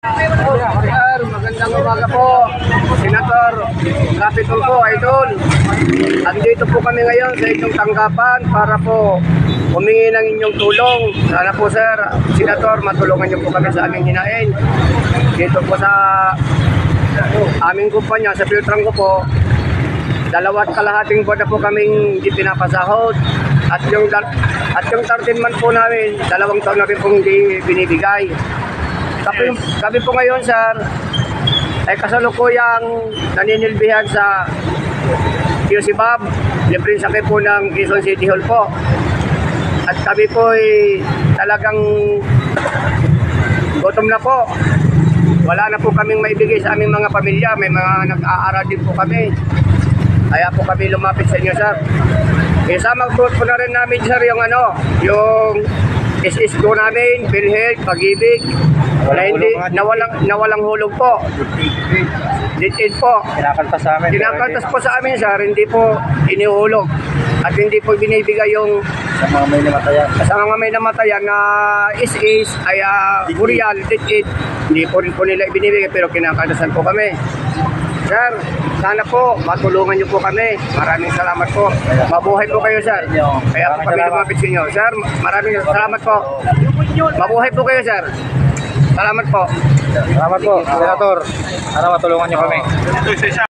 Sir, magandang umaga po. Senator Capitol po, Idol. Andito po kami ngayon sa inyong tanggapan para po humingi ng inyong tulong. Sana po sir, Senator, matulungan niyo po kami sa aming hinain. Dito po sa aming kumpanya, sa Filtran ko po, 2.5 buwan na po kaming hindi pinapasahod. At yung 13 month po namin, 2 taon na rin pong hindi binibigay. Kami po ngayon, sir, ay kasalukuyang naninilbihan sa QC Bob, libreng sakay po ng Quezon City Hall po. At kami po ay talagang gutom na po. Wala na po kaming maibigay sa aming mga pamilya. May mga nag-aaral din po kami. Kaya po kami lumapit sa inyo, sir. Isama po na rin namin, sir, yung yung SS po namin, PhilHealth, Pag-ibig, na walang hulog po. Ditid po. Kinakaltas sa amin. Kinakaltas po sa amin, sir. Hindi po inihulog. At hindi po binibigay yung sa mga may namatayan. Sa mga may namatayan na SS ay burial, ditid. Hindi po rin po nila ibinibigay pero kinakaltasan po kami. Sir, sana po matulungan niyo po kami. Maraming salamat po. Mabuhay po kayo, sir. Kaya po kami lumapit sa inyo. Sir, maraming salamat po. Mabuhay po kayo, sir. Salamat po. Salamat po, Senator. Sana matulungan niyo kami.